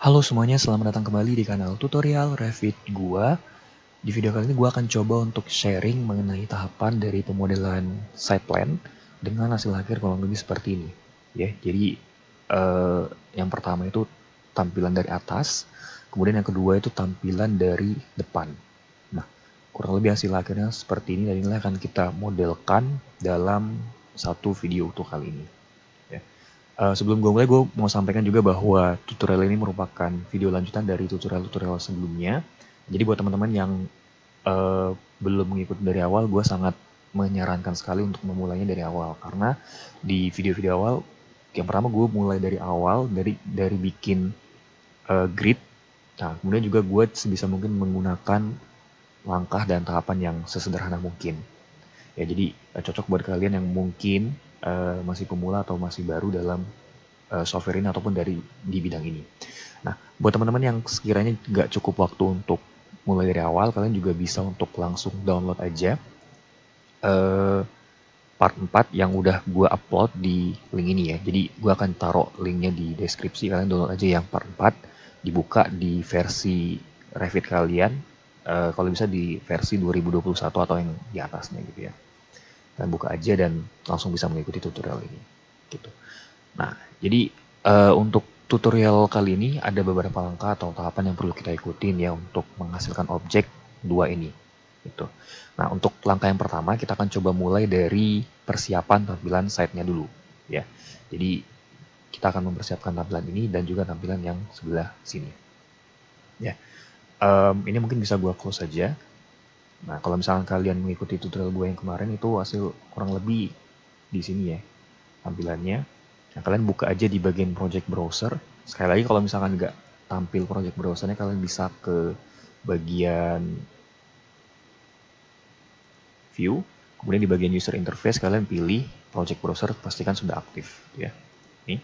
Halo semuanya, selamat datang kembali di kanal tutorial Revit gua. Di video kali ini gua akan coba untuk sharing mengenai tahapan dari pemodelan site plan dengan hasil akhir kurang lebih seperti ini. Ya, jadi yang pertama itu tampilan dari atas, kemudian yang kedua itu tampilan dari depan. Nah, kurang lebih hasil akhirnya seperti ini dan inilah akan kita modelkan dalam satu video untuk kali ini. Ya. Sebelum gue mulai, gue mau sampaikan juga bahwa tutorial ini merupakan video lanjutan dari tutorial-tutorial sebelumnya. Jadi buat teman-teman yang belum mengikuti dari awal, gue sangat menyarankan sekali untuk memulainya dari awal. Karena di video-video awal, yang pertama gue mulai dari awal, dari bikin grid. Nah, kemudian juga gue sebisa mungkin menggunakan langkah dan tahapan yang sesederhana mungkin. Ya, jadi cocok buat kalian yang mungkin masih pemula atau masih baru dalam software ini ataupun di bidang ini. Nah, buat teman-teman yang sekiranya nggak cukup waktu untuk mulai dari awal, kalian juga bisa untuk langsung download aja part 4 yang udah gue upload di link ini ya. Jadi gue akan taruh linknya di deskripsi, kalian download aja yang part 4, dibuka di versi Revit kalian, kalau bisa di versi 2021 atau yang di atasnya gitu ya. Kalian buka aja dan langsung bisa mengikuti tutorial ini gitu. Nah, jadi untuk tutorial kali ini ada beberapa langkah atau tahapan yang perlu kita ikutin ya untuk menghasilkan objek 2 ini. Gitu. Nah, untuk langkah yang pertama kita akan coba mulai dari persiapan tampilan site-nya dulu ya. Jadi kita akan mempersiapkan tampilan ini dan juga tampilan yang sebelah sini. Ya. Ini mungkin bisa gua close saja. Nah, kalau misalkan kalian mengikuti tutorial gue yang kemarin itu hasil kurang lebih di sini ya tampilannya. Nah, kalian buka aja di bagian project browser. Sekali lagi kalau misalkan nggak tampil project browsernya, kalian bisa ke bagian view, kemudian di bagian user interface kalian pilih project browser, pastikan sudah aktif ya. Ini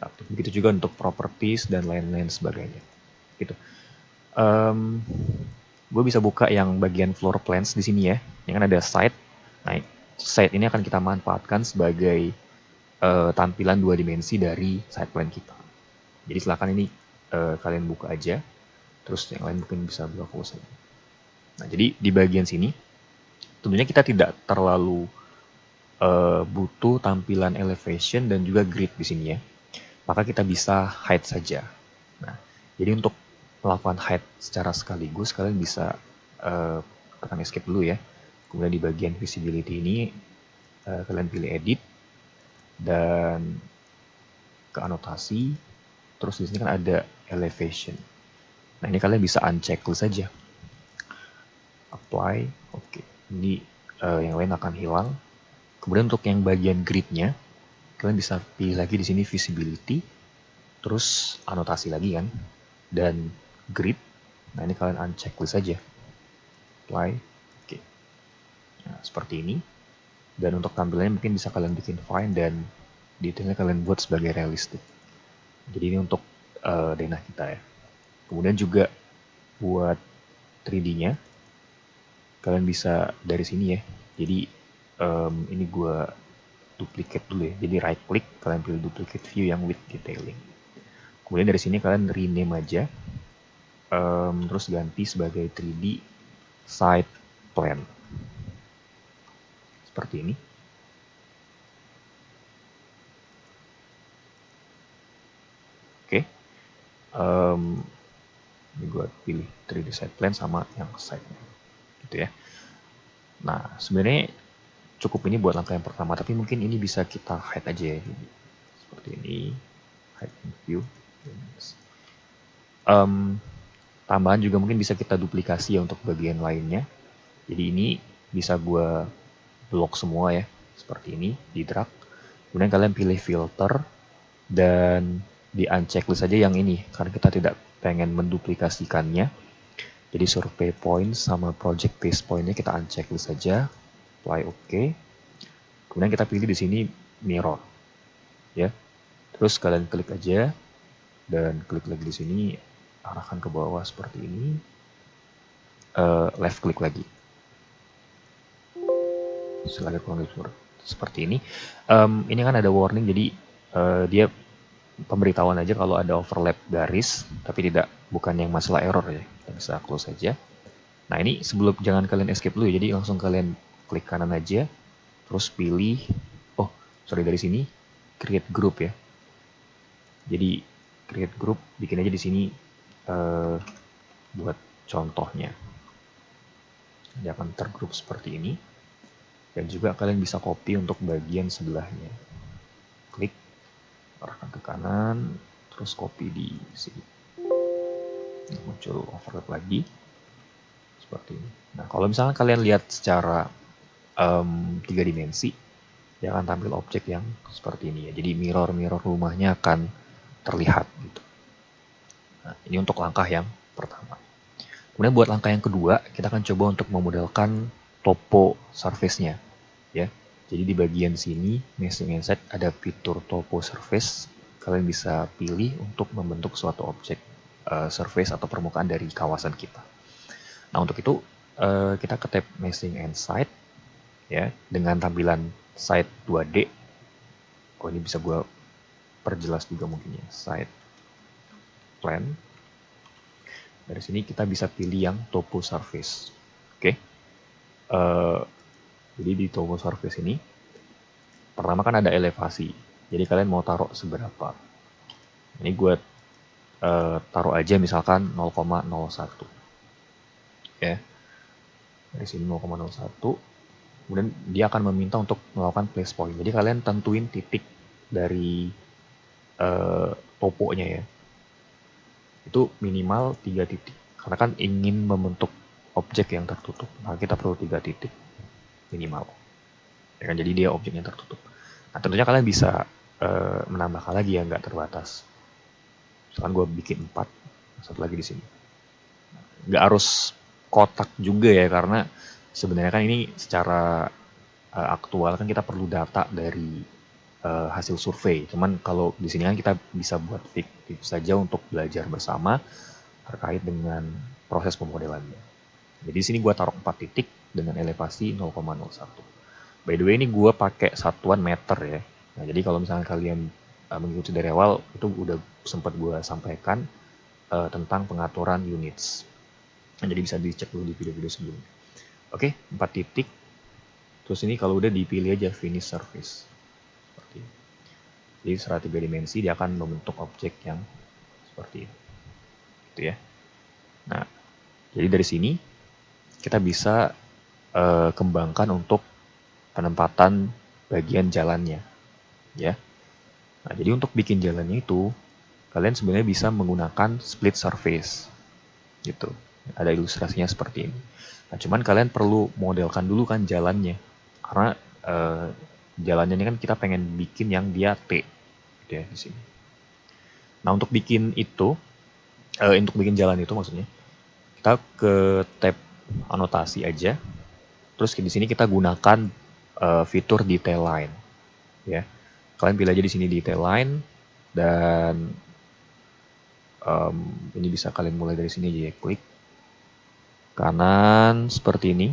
aktif. Begitu juga untuk properties dan lain-lain sebagainya. Gitu. Gue bisa buka yang bagian floor plans di sini ya. Yang kan ada site. Nah, site ini akan kita manfaatkan sebagai tampilan 2 dimensi dari site plan kita. Jadi silakan ini kalian buka aja, terus yang lain mungkin bisa buka close aja. Nah, jadi di bagian sini tentunya kita tidak terlalu butuh tampilan elevation dan juga grid di sini ya. Maka kita bisa hide saja. Nah, jadi untuk melakukan hide secara sekaligus kalian bisa tekan escape dulu ya. Kemudian di bagian visibility ini kalian pilih edit dan ke anotasi. Terus di sini kan ada elevation. Nah, ini kalian bisa unchecklist saja. Apply, oke. Ini yang lain akan hilang. Kemudian untuk yang bagian gridnya, kalian bisa pilih lagi di sini visibility, terus anotasi lagi kan, dan grid. Nah, ini kalian unchecklist saja. Apply, oke. Nah, seperti ini. Dan untuk tampilannya mungkin bisa kalian bikin fine dan detailnya kalian buat sebagai realistik. Jadi ini untuk denah kita ya. Kemudian juga buat 3D-nya, kalian bisa dari sini ya. Jadi ini gue duplicate dulu ya. Jadi right click, kalian pilih duplicate view yang with detailing. Kemudian dari sini kalian rename aja, terus ganti sebagai 3D site plan. Seperti ini. Oke. Ini gue pilih 3D site plan sama yang site-nya. Gitu ya. Nah, sebenarnya cukup ini buat langkah yang pertama, tapi mungkin ini bisa kita hide aja ya. Seperti ini, hide in view. Tambahan juga mungkin bisa kita duplikasi ya untuk bagian lainnya. Jadi ini bisa gue blok semua ya, seperti ini, di drag. Kemudian kalian pilih filter dan di unchecklist saja yang ini, karena kita tidak pengen menduplikasikannya. Jadi survey point sama project base pointnya kita unchecklist saja, apply OK. Kemudian kita pilih di sini mirror, ya. Terus kalian klik aja dan klik lagi di sini, arahkan ke bawah seperti ini. Left click lagi. Setelah kurang lebih seperti ini. Ini kan ada warning, jadi dia pemberitahuan aja kalau ada overlap garis, tapi bukan yang masalah error ya. Kita bisa close aja. Nah ini jangan kalian escape dulu ya, jadi langsung kalian klik kanan aja, terus pilih, dari sini create group ya. Jadi create group, bikin aja di sini buat contohnya. Dia akan tergrup seperti ini. Dan juga kalian bisa copy untuk bagian sebelahnya. Klik, arahkan ke kanan, terus copy di sini. Muncul overlap lagi. Seperti ini. Nah, kalau misalnya kalian lihat secara 3 dimensi, dia akan tampil objek yang seperti ini ya. Jadi mirror rumahnya akan terlihat gitu. Nah, ini untuk langkah yang pertama. Kemudian buat langkah yang kedua, kita akan coba untuk memodelkan topo surface-nya ya. Jadi di bagian sini, Meshing Insight ada fitur topo surface. Kalian bisa pilih untuk membentuk suatu objek surface atau permukaan dari kawasan kita. Nah, untuk itu kita ke tab Meshing Insight ya, dengan tampilan side 2D. Ini bisa gue perjelas juga mungkin ya, side plan. Dari sini kita bisa pilih yang topo surface. Oke. Jadi di topo surface ini, pertama kan ada elevasi. Jadi kalian mau taruh seberapa. Ini gue taruh aja misalkan 0,01. Ya. Dari sini 0,01. Kemudian dia akan meminta untuk melakukan place point. Jadi kalian tentuin titik dari toponya ya. Itu minimal 3 titik. Karena kan ingin membentuk objek yang tertutup. Maka kita perlu 3 titik minimal. Ya kan, jadi dia objek yang tertutup. Nah, tentunya kalian bisa menambahkan lagi ya, nggak terbatas. Misalkan gue bikin 4, satu lagi di sini. Nggak harus kotak juga ya, karena sebenarnya kan ini secara aktual kan kita perlu data dari hasil survei. Cuman kalau di sini kan kita bisa buat fiktif saja untuk belajar bersama terkait dengan proses pemodelannya. Jadi di sini gue taruh 4 titik dengan elevasi 0,01. By the way, ini gue pakai satuan meter ya. Nah, jadi kalau misalnya kalian mengikuti dari awal, itu udah sempat gue sampaikan tentang pengaturan units. Nah, jadi bisa dicek dulu di video-video sebelumnya. Oke, 4 titik. Terus ini kalau udah dipilih aja finish surface. Seperti ini. Jadi secara 3 dimensi dia akan membentuk objek yang seperti ini. Gitu ya. Nah, jadi dari sini kita bisa kembangkan untuk penempatan bagian jalannya. Ya. Nah, jadi untuk bikin jalannya itu, kalian sebenarnya bisa menggunakan split surface. Gitu. Ada ilustrasinya seperti ini. Nah, cuman kalian perlu modelkan dulu kan jalannya. Karena jalannya ini kan kita pengen bikin yang dia T. Gitu ya, di sini. Nah, untuk bikin jalan itu maksudnya, kita ke tab anotasi aja. Terus di sini kita gunakan fitur detail line. Ya. Kalian pilih aja di sini detail line, dan ini bisa kalian mulai dari sini aja ya, klik kanan seperti ini,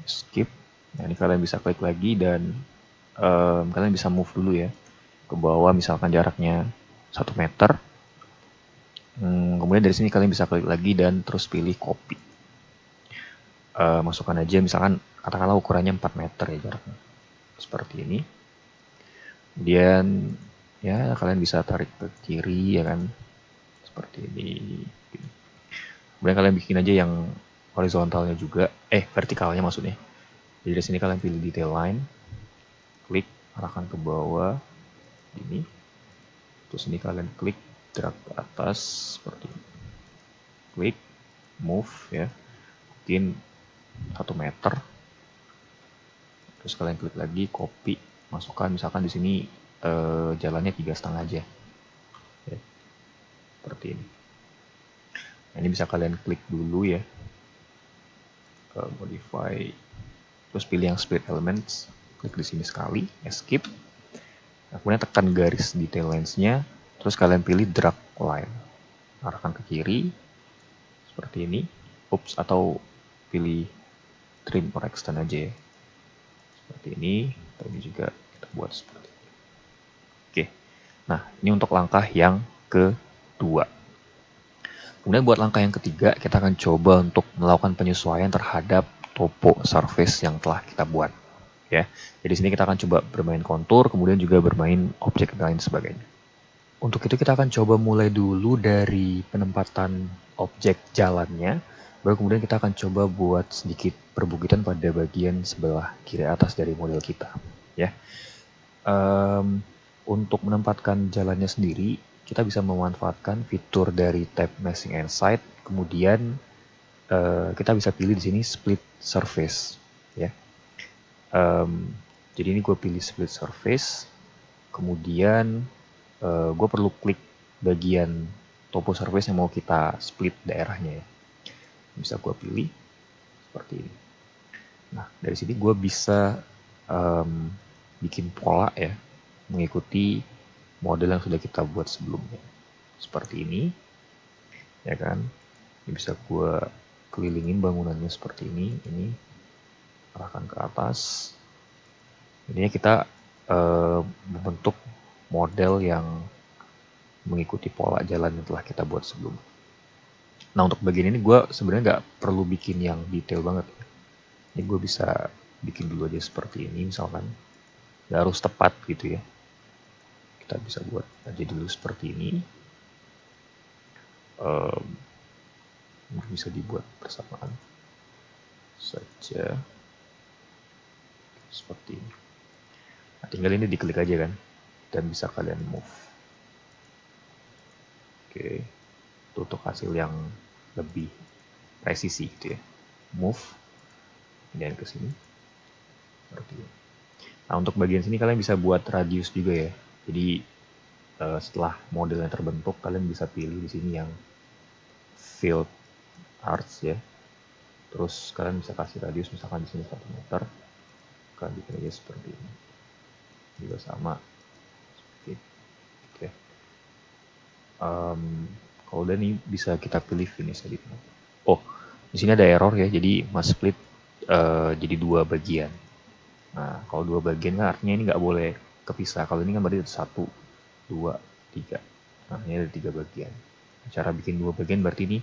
skip. Nah, ini kalian bisa klik lagi dan kalian bisa move dulu ya ke bawah, misalkan jaraknya 1 meter. Kemudian dari sini kalian bisa klik lagi dan terus pilih copy. Masukkan aja misalkan katakanlah ukurannya 4 meter ya jaraknya. Seperti ini. Kemudian ya kalian bisa tarik ke kiri ya kan. Seperti ini. Kemudian kalian bikin aja yang horizontalnya juga, vertikalnya maksudnya. Jadi dari sini kalian pilih detail line, klik arahkan ke bawah, ini. Terus ini kalian klik drag ke atas seperti ini. Klik move ya, bikin 1 meter. Terus kalian klik lagi copy, masukkan misalkan di sini jalannya 3,5 aja. Ya. Seperti ini. Nah, ini bisa kalian klik dulu ya. Modify, terus pilih yang split elements, klik di sini sekali, escape. Nah, kemudian tekan garis detail lines-nya, terus kalian pilih drag line, arahkan ke kiri seperti ini. Atau pilih trim or extend aja ya, seperti ini. Atau ini juga kita buat seperti ini. Oke, Nah, ini untuk langkah yang kedua. Kemudian buat langkah yang ketiga, kita akan coba untuk melakukan penyesuaian terhadap topo surface yang telah kita buat. Ya, jadi sini kita akan coba bermain kontur, kemudian juga bermain objek dan lain sebagainya. Untuk itu kita akan coba mulai dulu dari penempatan objek jalannya, baru kemudian kita akan coba buat sedikit perbukitan pada bagian sebelah kiri atas dari model kita. Ya, untuk menempatkan jalannya sendiri, kita bisa memanfaatkan fitur dari tab Meshing and Side, kemudian kita bisa pilih di sini Split Surface. Ya. Jadi ini gue pilih Split Surface, kemudian gue perlu klik bagian topo surface yang mau kita split daerahnya ya. Bisa gue pilih seperti ini. Nah, dari sini gue bisa bikin pola ya, mengikuti model yang sudah kita buat sebelumnya. Seperti ini, ya kan. Ini bisa gue kelilingin bangunannya seperti ini arahkan ke atas. Intinya kita membentuk model yang mengikuti pola jalan yang telah kita buat sebelumnya. Nah, untuk bagian ini gue sebenarnya nggak perlu bikin yang detail banget. Ini gue bisa bikin dulu aja seperti ini misalkan. Nggak harus tepat gitu ya. Kita bisa buat aja dulu seperti ini. Bisa dibuat bersamaan saja seperti ini. Nah, tinggal ini diklik aja kan, dan bisa kalian move. Oke, itu untuk hasil yang lebih presisi gitu ya. Move, dan ke sini seperti ini. Nah, untuk bagian sini kalian bisa buat radius juga ya. Jadi setelah modelnya terbentuk, kalian bisa pilih di sini yang field arts ya. Terus kalian bisa kasih radius misalkan di sini 1 meter. Kalian bikin aja seperti ini. Juga sama. Seperti ini. Oke. Kalau udah nih bisa kita pilih finish edit. Oh, di sini ada error ya. Jadi mas split jadi 2 bagian. Nah, kalau 2 bagian kan artinya ini nggak boleh kepisah. Kalau ini kan berarti 1, 2, 3. Nah, ini ada 3 bagian. Cara bikin 2 bagian berarti ini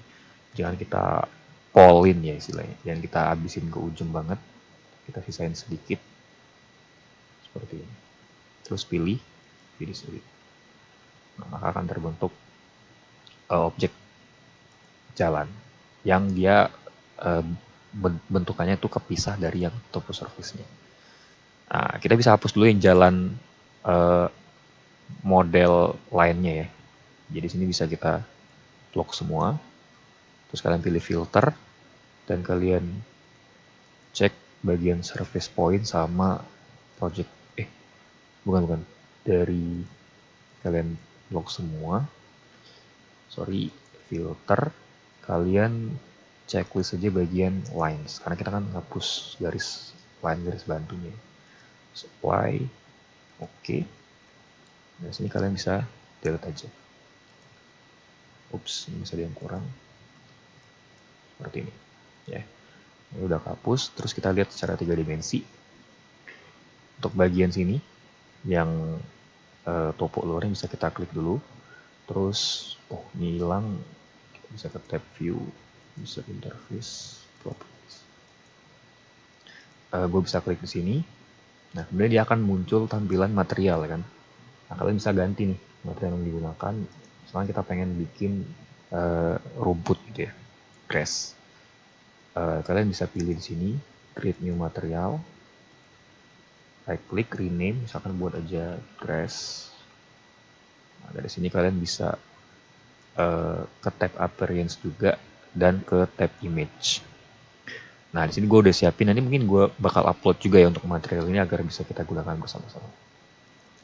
jangan kita polin ya istilahnya. Jangan kita habisin ke ujung banget. Kita sisain sedikit. Seperti ini. Terus pilih edit. Nah, maka akan terbentuk objek jalan yang dia bentukannya itu kepisah dari yang topo surface-nya. Nah, kita bisa hapus dulu yang jalan model lainnya ya. Jadi sini bisa kita lock semua. Terus kalian pilih filter dan kalian cek bagian surface point sama project bukan dari kalian lock semua. Filter, kalian checklist aja bagian lines karena kita kan hapus garis bantunya. Supply, oke. Nah, sini kalian bisa delete aja. Ups, ini bisa ada yang kurang. Seperti ini, ya. Ini udah kehapus. Terus kita lihat secara 3 dimensi. Untuk bagian sini, yang topo luarnya bisa kita klik dulu. Terus, ini hilang. Kita bisa ke tab view, bisa interface, properties. Gue bisa klik di sini. Nah, kemudian dia akan muncul tampilan material kan. Nah, kalian bisa ganti nih material yang digunakan. Misalnya kita pengen bikin rumput gitu ya, grass. Kalian bisa pilih di sini, create new material. Right click, rename, misalkan buat aja grass. Nah, dari sini kalian bisa ke tab appearance juga dan ke tab image. Nah, di sini gue udah siapin. Nanti mungkin gue bakal upload juga ya untuk material ini agar bisa kita gunakan bersama-sama.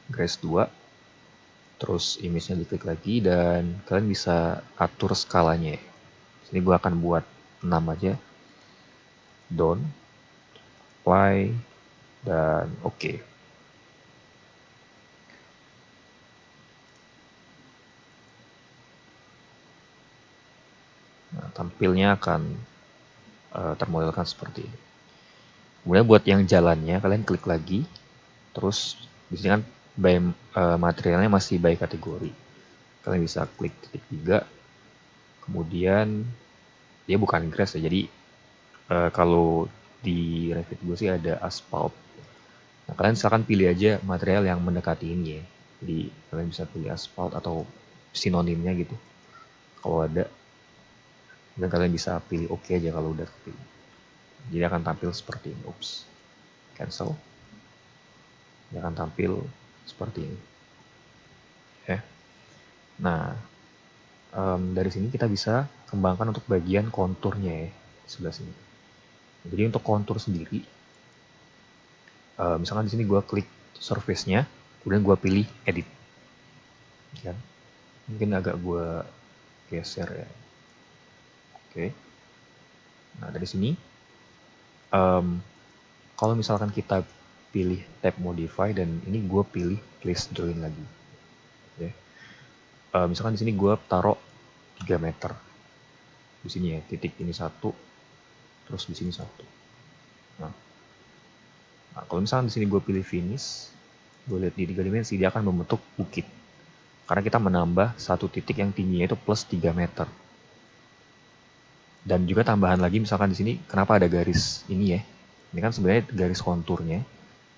Grass 2. Terus image-nya diklik lagi dan kalian bisa atur skalanya. Sini gue akan buat 6 aja. Down, apply, dan oke. Nah, tampilnya akan termodelkan seperti ini. Kemudian buat yang jalannya kalian klik lagi. Terus di sini kan materialnya masih by kategori. Kalian bisa klik titik 3, kemudian dia bukan grass ya, jadi kalau di Revit gue sih ada asphalt. Nah, kalian misalkan pilih aja material yang mendekati ini ya. Jadi kalian bisa pilih asphalt atau sinonimnya gitu kalau ada, dan kalian bisa pilih oke aja kalau udah pilih. Jadi akan tampil seperti ini. Cancel. Dia akan tampil seperti ini. Ya. Nah, dari sini kita bisa kembangkan untuk bagian konturnya ya, di sebelah sini. Jadi untuk kontur sendiri, misalkan di sini gue klik surface-nya, kemudian gue pilih edit. Ya. Mungkin agak gue geser ya. Oke. Nah dari sini, kalau misalkan kita pilih tab modify dan ini gue pilih place join lagi. Ya. Misalkan di sini gue taruh 3 meter. Di sini ya, titik ini 1, terus di sini 1. Nah, kalau misalkan di sini gue pilih finish, gue lihat di 3 dimensi, dia akan membentuk bukit. Karena kita menambah satu titik yang tingginya itu plus 3 meter. Dan juga tambahan lagi, misalkan di sini, kenapa ada garis ini ya? Ini kan sebenarnya garis konturnya.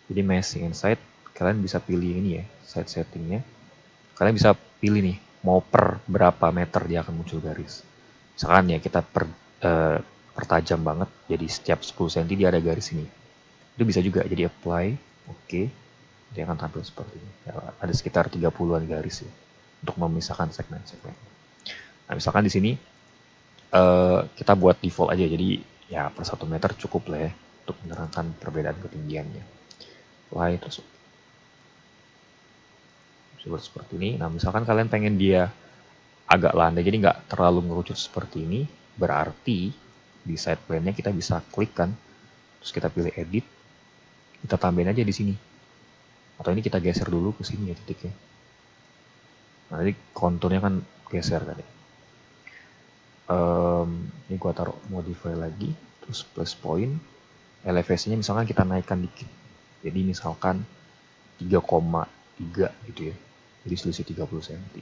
Jadi meshing and side, kalian bisa pilih ini ya, side settingnya. Kalian bisa pilih nih, mau per berapa meter dia akan muncul garis. Misalkan ya kita pertajam banget, jadi setiap 10 cm dia ada garis ini. Itu bisa juga jadi apply, oke. Dia akan tampil seperti ini. Ya, ada sekitar 30-an garis ya, untuk memisahkan segmen-segmen. Nah, misalkan di sini kita buat default aja, jadi ya per 1 meter cukup lah ya, untuk menerangkan perbedaan ketinggiannya. Apply, terus seperti ini. Nah, misalkan kalian pengen dia agak landai, jadi nggak terlalu mengerucut seperti ini, berarti di side plan-nya kita bisa klik kan, terus kita pilih edit, kita tambahin aja di sini. Atau ini kita geser dulu ke sini ya titiknya. Nah, jadi konturnya kan geser kan ya. Ini gua taruh modify lagi, terus plus point, elevasinya misalkan kita naikkan dikit. Jadi misalkan 3,3 gitu ya. Jadi selisih 30 cm.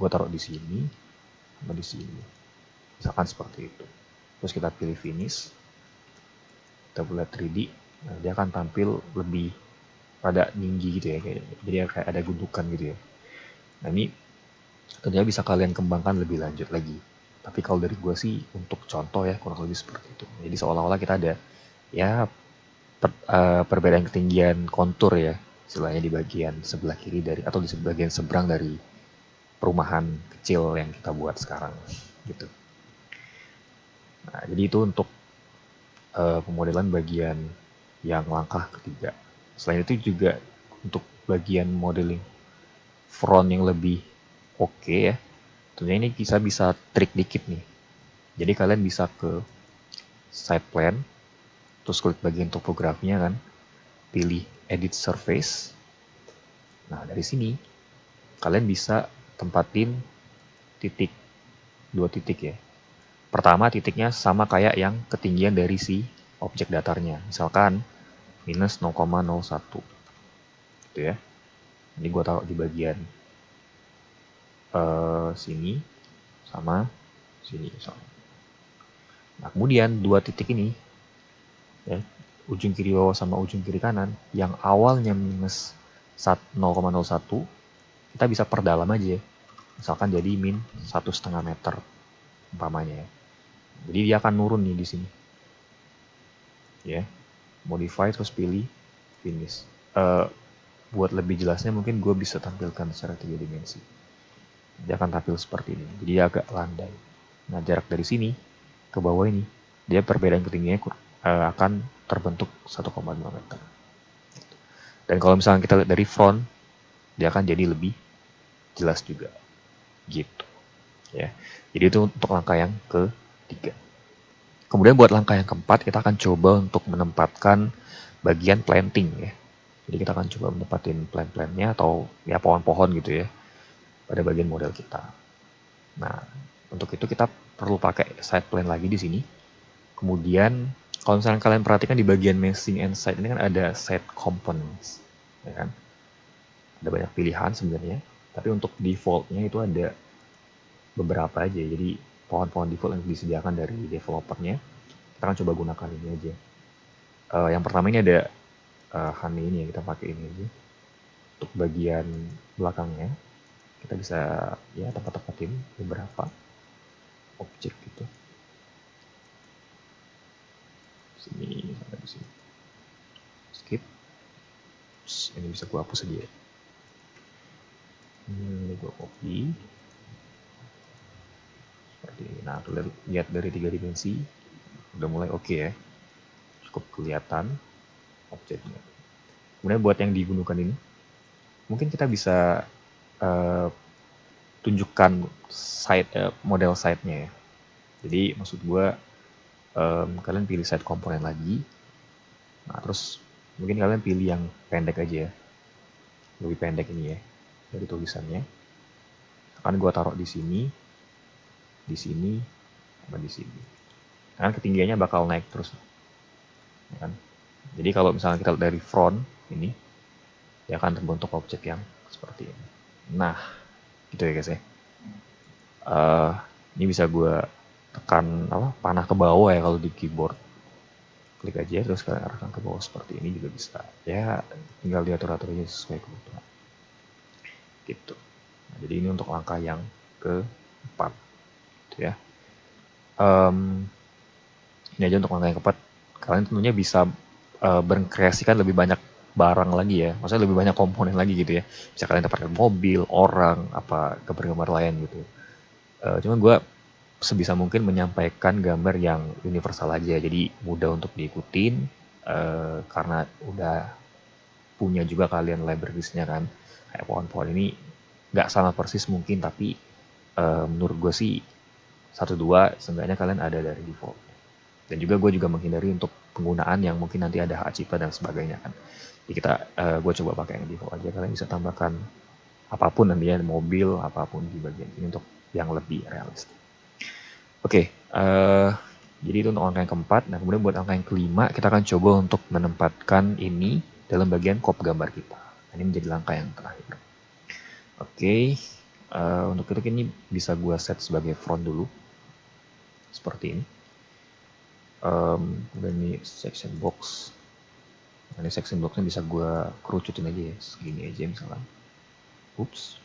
Gua taruh di sini sama di sini. Misalkan seperti itu. Terus kita pilih finish. Kita buat 3D. Nah, dia akan tampil lebih pada tinggi gitu ya, jadi kayak ada gundukan gitu ya. Nah, ini tentunya bisa kalian kembangkan lebih lanjut lagi. Tapi kalau dari gue sih untuk contoh ya kurang lebih seperti itu. Jadi seolah-olah kita ada ya perbedaan ketinggian kontur ya, istilahnya di bagian sebelah kiri dari atau di bagian seberang dari perumahan kecil yang kita buat sekarang gitu. Nah, jadi itu untuk pemodelan bagian yang langkah ketiga. Selain itu juga untuk bagian modeling front yang lebih oke ya, tentunya ini kita bisa trik dikit nih. Jadi kalian bisa ke side plan, terus klik bagian topografinya kan, pilih edit surface. Nah dari sini kalian bisa tempatin titik, 2 titik ya. Pertama titiknya sama kayak yang ketinggian dari si objek datarnya, misalkan minus 0,01 gitu ya. Ini gue taruh di bagian sini sama sini misalnya. Nah kemudian 2 titik ini ya, ujung kiri bawah sama ujung kiri kanan yang awalnya minus 0,01 kita bisa perdalam aja, misalkan jadi min 1,5 meter umpamanya ya. Jadi dia akan nurun nih di sini ya. Modify terus pilih finish. Buat lebih jelasnya mungkin gue bisa tampilkan secara 3 dimensi. Dia akan tampil seperti ini, jadi dia agak landai. Nah jarak dari sini ke bawah ini dia perbedaan ketinggiannya akan terbentuk 1,2 meter. Dan kalau misalnya kita lihat dari front, dia akan jadi lebih jelas juga gitu ya. Jadi itu untuk langkah yang ketiga. Kemudian buat langkah yang keempat, kita akan coba untuk menempatkan bagian planting ya. Jadi kita akan coba menempatin plant-plantnya atau ya pohon-pohon gitu ya pada bagian model kita. Nah, untuk itu kita perlu pakai side plan lagi di sini. Kemudian kalau misalnya kalian perhatikan di bagian meshing and side ini kan ada set components, ya kan? Ada banyak pilihan sebenarnya, tapi untuk defaultnya itu ada beberapa aja. Jadi pohon-pohon default yang disediakan dari developernya, kita akan coba gunakan ini aja. Yang pertama ini ada honey ini ya, kita pakai ini aja. Untuk bagian belakangnya, kita bisa ya tempat-tempatin beberapa objek gitu. Sini sampai di sini. Skip. Ini bisa gua hapus aja. Ini gua copy. Seperti ini. Nah, lihat dari 3 dimensi udah mulai oke ya. Cukup kelihatan objeknya. Kemudian buat yang digunakan ini, mungkin kita bisa tunjukkan model side-nya ya. Jadi maksud gue kalian pilih side komponen lagi. Nah terus mungkin kalian pilih yang pendek aja ya. Lebih pendek ini ya dari tulisannya. Akan gue taruh di sini, sama di sini. Kan ketinggiannya bakal naik terus. Ya kan? Jadi kalau misalnya kita dari front ini, dia akan terbentuk objek yang seperti ini. Nah, gitu ya guys ya. Ini bisa gue tekan panah ke bawah ya kalau di keyboard. Klik aja terus kalian arahkan ke bawah seperti ini juga bisa. Ya, tinggal diatur-atur aja sesuai kebutuhan. Gitu. Nah, jadi ini untuk langkah yang keempat. Gitu ya. Ini aja untuk langkah yang keempat. Kalian tentunya bisa berkreasikan lebih banyak barang lagi ya, maksudnya lebih banyak komponen lagi gitu ya. Bisa kalian tempatkan mobil, orang, apa gambar-gambar lain gitu. Cuman gue sebisa mungkin menyampaikan gambar yang universal aja, jadi mudah untuk diikutin karena udah punya juga kalian librariesnya kan. Kayak pohon-pohon ini nggak sama persis mungkin, tapi menurut gue sih 1-2 seenggaknya kalian ada dari default. Dan juga gue juga menghindari untuk penggunaan yang mungkin nanti ada hak cipta dan sebagainya kan. Jadi gue coba pakai yang default aja. Kalian bisa tambahkan apapun nantinya, mobil, apapun di bagian ini untuk yang lebih realistis. Oke, jadi itu untuk angka yang keempat. Nah kemudian buat angka yang kelima, kita akan coba untuk menempatkan ini dalam bagian crop gambar kita. Nah, ini menjadi langkah yang terakhir. Oke, untuk itu ini bisa gue set sebagai front dulu. Seperti ini. Kemudian ini section box. Nah, ini section boxnya bisa gue kerucutin aja ya, segini aja misalnya. Oops.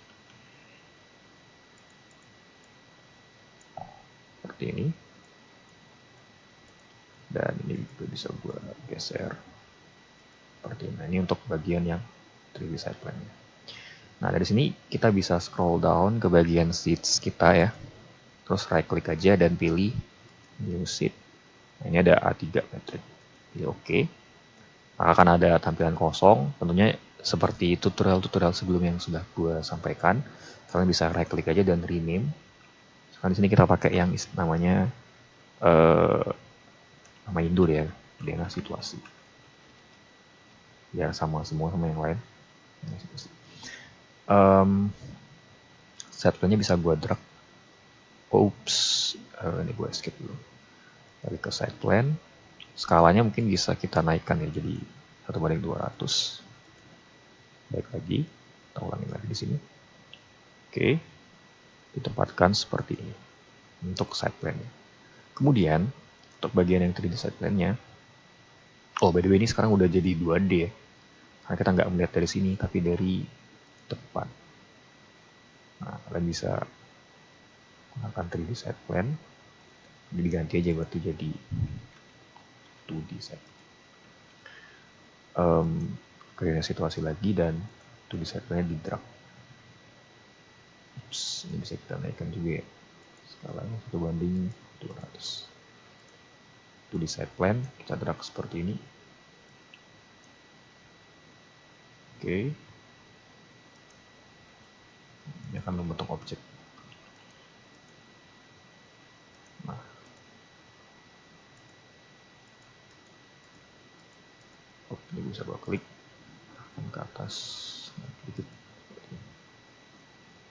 Seperti ini. Dan ini juga bisa gue geser. Seperti ini. Nah, ini untuk bagian yang 3D side plan-nya. Nah, dari sini kita bisa scroll down ke bagian sheets kita ya. Terus right click aja dan pilih new sheet. Nah, ini ada A3 metric. Pilih OK. Maka akan ada tampilan kosong. Tentunya seperti tutorial-tutorial sebelumnya yang sudah gue sampaikan. Kalian bisa right click aja dan rename. Sekarang di sini kita pakai yang namanya nama Indur ya, denah situasi. Biar sama semua sama yang lain. Set plan-nya bisa gue drag. Oops, ini gue skip dulu. Balik ke side plan. Skalanya mungkin bisa kita naikkan ya jadi 1:200. Baik lagi, kita ulangin lagi di sini. Oke, ditempatkan seperti ini untuk side plan-nya. Kemudian untuk bagian yang 3D side plan-nya, by the way ini sekarang udah jadi 2D ya. Karena kita nggak melihat dari sini, tapi dari depan. Nah, kalian bisa gunakan 3D side plan. Ini diganti aja berarti jadi 2D side. Kreasi situasi lagi dan 2D side plan-nya di drag. Ini bisa kita naikkan juga ya. Skalanya 1:200. 2D side plan, kita drag seperti ini. Oke. Ini akan membentuk objek. Nah. Ini bisa gua klik ke atas sedikit.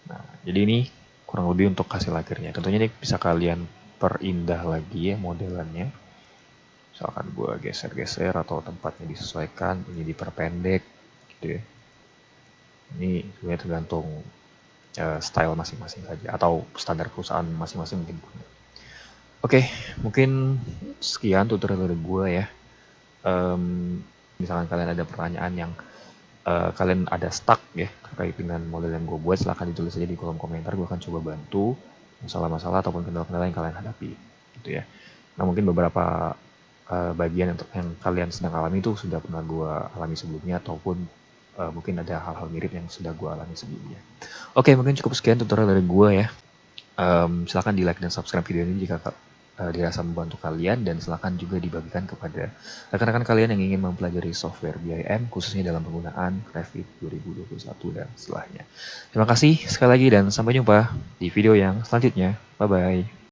Nah, jadi ini kurang lebih untuk hasil akhirnya. Tentunya ini bisa kalian perindah lagi ya modelannya. Misalkan gua geser-geser atau tempatnya disesuaikan, ini diperpendek gitu ya. Ini sebenarnya tergantung style masing-masing saja atau standar perusahaan masing-masing mungkin punya. Oke, mungkin sekian tutorial dari gue ya. Misalkan kalian ada pertanyaan yang kalian ada stuck ya terkait dengan model yang gue buat, silahkan ditulis aja di kolom komentar. Gue akan coba bantu masalah-masalah ataupun kendala-kendala yang kalian hadapi gitu ya. Nah mungkin beberapa bagian yang kalian sedang alami itu sudah pernah gue alami sebelumnya, ataupun mungkin ada hal-hal mirip yang sudah gue alami sebelumnya. Oke, mungkin cukup sekian tutorial dari gue ya. Silahkan di like dan subscribe video ini jika dirasa membantu kalian, dan silahkan juga dibagikan kepada rekan-rekan kalian yang ingin mempelajari software BIM khususnya dalam penggunaan Revit 2021 dan setelahnya. Terima kasih sekali lagi dan sampai jumpa di video yang selanjutnya. Bye bye.